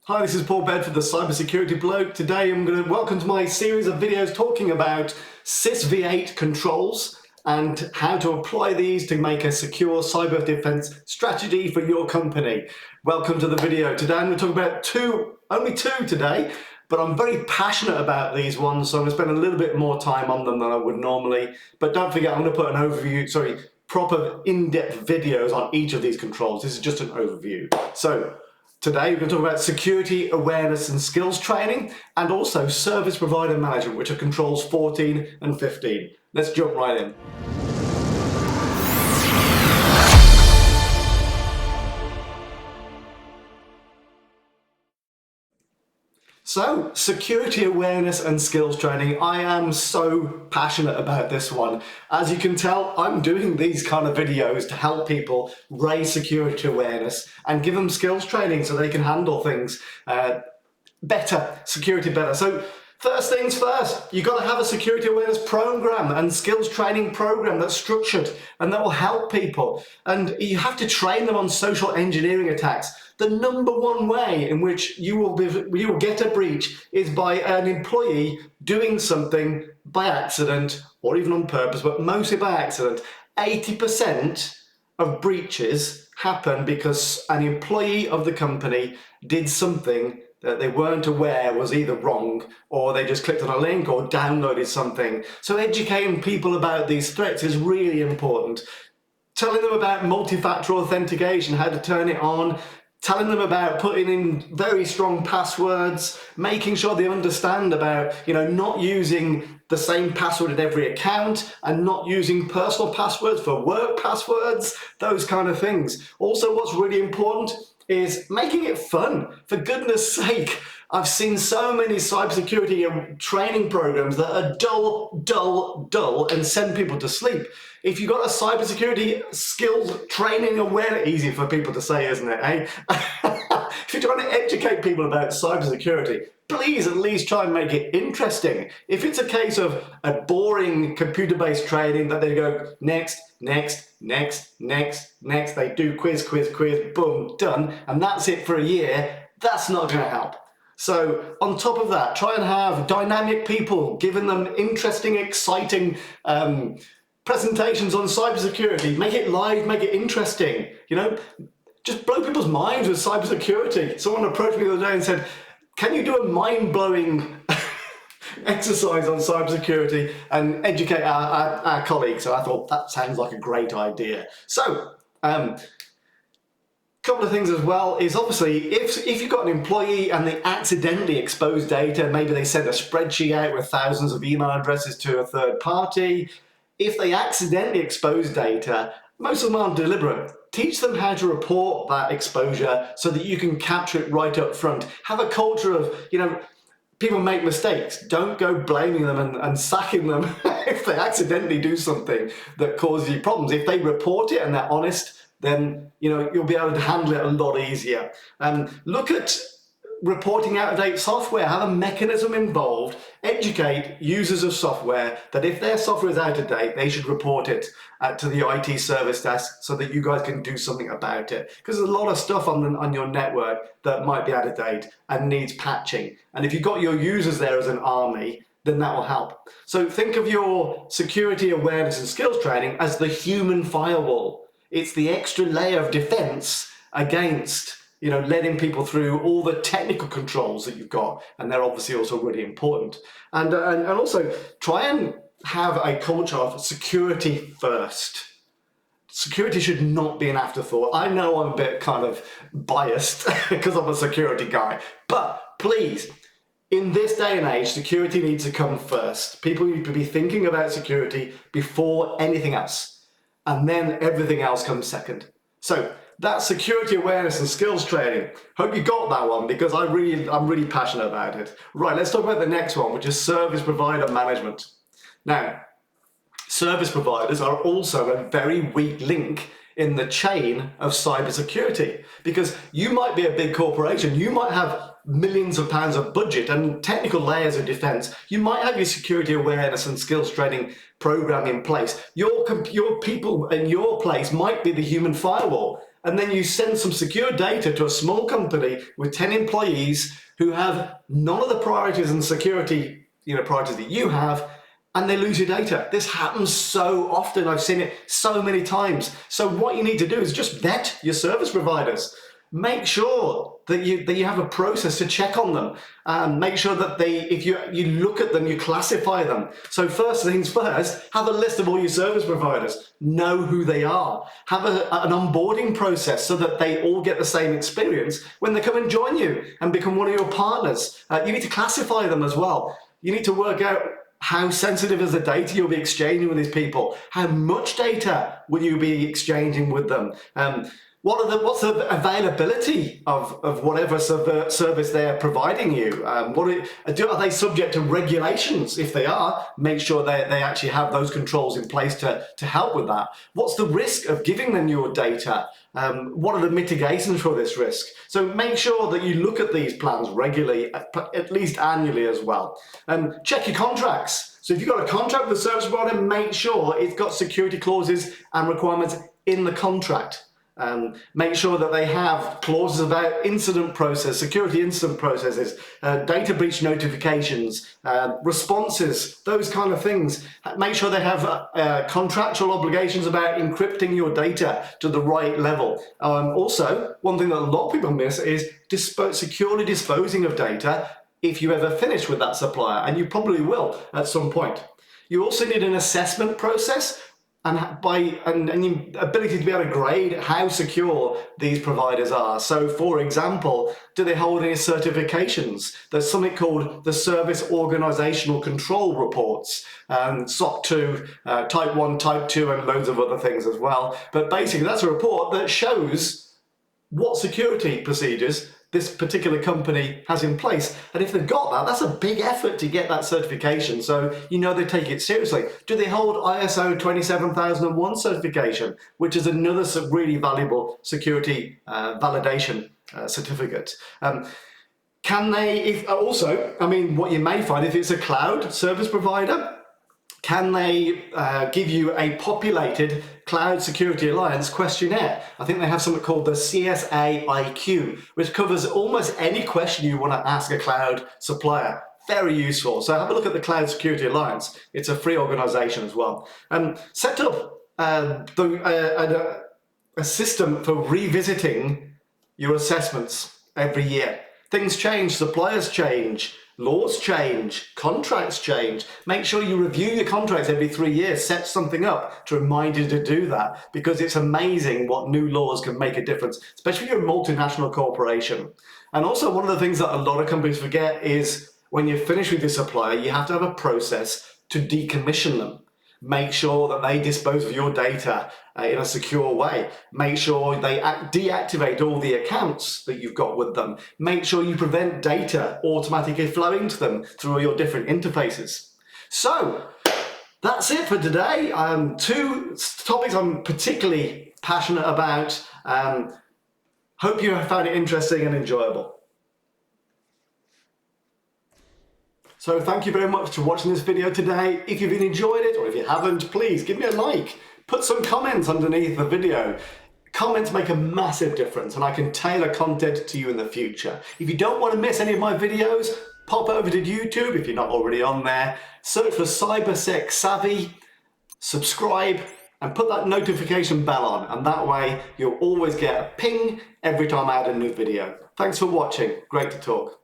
Hi, this is Paul Bedford, the Cybersecurity Bloke. Today I'm going to welcome to my series of videos talking about SysV8 controls and how to apply these to make a secure cyber defense strategy for your company. Welcome to the video. Today I'm going to talk about only two today, but I'm very passionate about these ones, so I'm going to spend a little bit more time on them than I would normally. But don't forget, I'm going to put an overview, proper in-depth videos on each of these controls. This is just an overview. So today we're going to talk about security awareness and skills training and also service provider management, which are controls 14 and 15. Let's jump right in. So, security awareness and skills training. I am so passionate about this one. As you can tell, I'm doing these kind of videos to help people raise security awareness and give them skills training so they can handle things better, security better. So first things first, you've got to have a security awareness program and skills training program that's structured and that will help people. And you have to train them on social engineering attacks. The number one way in which you will get a breach is by an employee doing something by accident or even on purpose, but mostly by accident. 80% of breaches happen because an employee of the company did something that they weren't aware was either wrong, or they just clicked on a link or downloaded something. So educating people about these threats is really important. Telling them about multi-factor authentication, how to turn it on, telling them about putting in very strong passwords, making sure they understand about, not using the same password in every account and not using personal passwords for work passwords, those kind of things. Also, what's really important is making it fun. For goodness sake, I've seen so many cybersecurity training programs that are dull, and send people to sleep. If you've got a cybersecurity skills training awareness, easy for people to say, isn't it, eh? If you're trying to educate people about cybersecurity, please at least try and make it interesting. If it's a case of a boring computer-based training that they go next, they do quiz, boom, done, and that's it for a year, that's not going to help. So on top of that, try and have dynamic people, giving them interesting, exciting presentations on cybersecurity. Make it live, make it interesting, just blow people's minds with cybersecurity. Someone approached me the other day and said, can you do a mind-blowing exercise on cybersecurity and educate our colleagues? So I thought that sounds like a great idea. So, couple of things as well is obviously if you've got an employee and they accidentally expose data, maybe they send a spreadsheet out with thousands of email addresses to a third party. If they accidentally expose data, most of them aren't deliberate. Teach them how to report that exposure so that you can capture it right up front. Have a culture of, people make mistakes. Don't go blaming them and sacking them if they accidentally do something that causes you problems. If they report it and they're honest, then you'll be able to handle it a lot easier. Look at reporting out-of-date software. Have a mechanism involved. Educate users of software that if their software is out of date, they should report it to the IT service desk so that you guys can do something about it. Because there's a lot of stuff on your network that might be out of date and needs patching. And if you've got your users there as an army, then that will help. So think of your security awareness and skills training as the human firewall. It's the extra layer of defense against letting people through all the technical controls that you've got, and they're obviously also really important. And also try and have a culture of security first. Security should not be an afterthought. I know I'm a bit kind of biased because I'm a security guy, but please, in this day and age, security needs to come first. People need to be thinking about security before anything else, and then everything else comes second. So that's security awareness and skills training. Hope you got that one because I'm really passionate about it. Right, let's talk about the next one, which is service provider management. Now, service providers are also a very weak link in the chain of cybersecurity because you might be a big corporation, you might have millions of pounds of budget and technical layers of defense. You might have your security awareness and skills training program in place. Your people in your place might be the human firewall. and then you send some secure data to a small company with 10 employees who have none of the priorities and security priorities that you have, and they lose your data. This happens so often. I've seen it so many times. So what you need to do is just vet your service providers. Make sure that you have a process to check on them. Make sure that if you look at them, you classify them. So first things first, have a list of all your service providers. Know who they are. Have an onboarding process so that they all get the same experience when they come and join you and become one of your partners. You need to classify them as well. You need to work out how sensitive is the data you'll be exchanging with these people. How much data will you be exchanging with them? What's the availability of whatever service they're providing you? Are they subject to regulations? If they are, make sure they actually have those controls in place to help with that. What's the risk of giving them your data? What are the mitigations for this risk? So make sure that you look at these plans regularly, at least annually as well. Check your contracts. So if you've got a contract with a service provider, make sure it's got security clauses and requirements in the contract. Make sure that they have clauses about incident process, security incident processes, data breach notifications, responses, those kind of things. Make sure they have contractual obligations about encrypting your data to the right level. Also, one thing that a lot of people miss is securely disposing of data if you ever finish with that supplier, and you probably will at some point. You also need an assessment process and the ability to be able to grade how secure these providers are. So for example, do they hold any certifications? There's something called the Service Organizational Control Reports, SOC 2, Type 1, Type 2, and loads of other things as well. But basically that's a report that shows what security procedures this particular company has in place. And if they've got that, that's a big effort to get that certification. So you know they take it seriously. Do they hold ISO 27001 certification, which is another really valuable security validation certificate? Can they, what you may find, if it's a cloud service provider, can they give you a populated Cloud Security Alliance questionnaire? I think they have something called the CSA IQ, which covers almost any question you want to ask a cloud supplier. Very useful. So have a look at the Cloud Security Alliance. It's a free organization as well. Set up a system for revisiting your assessments every year. Things change, suppliers change, laws change, contracts change. Make sure you review your contracts every 3 years. Set something up to remind you to do that, because it's amazing what new laws can make a difference, especially if you're a multinational corporation. And also one of the things that a lot of companies forget is when you finish with your supplier, you have to have a process to decommission them. Make sure that they dispose of your data in a secure way. Make sure they deactivate all the accounts that you've got with them. Make sure you prevent data automatically flowing to them through your different interfaces. So that's it for today. 2 topics I'm particularly passionate about. Hope you have found it interesting and enjoyable. So thank you very much for watching this video today. If you've enjoyed it, or if you haven't, please give me a like. Put some comments underneath the video. Comments make a massive difference, and I can tailor content to you in the future. If you don't want to miss any of my videos, pop over to YouTube if you're not already on there. Search for CyberSec Savvy, subscribe, and put that notification bell on, and that way you'll always get a ping every time I add a new video. Thanks for watching. Great to talk.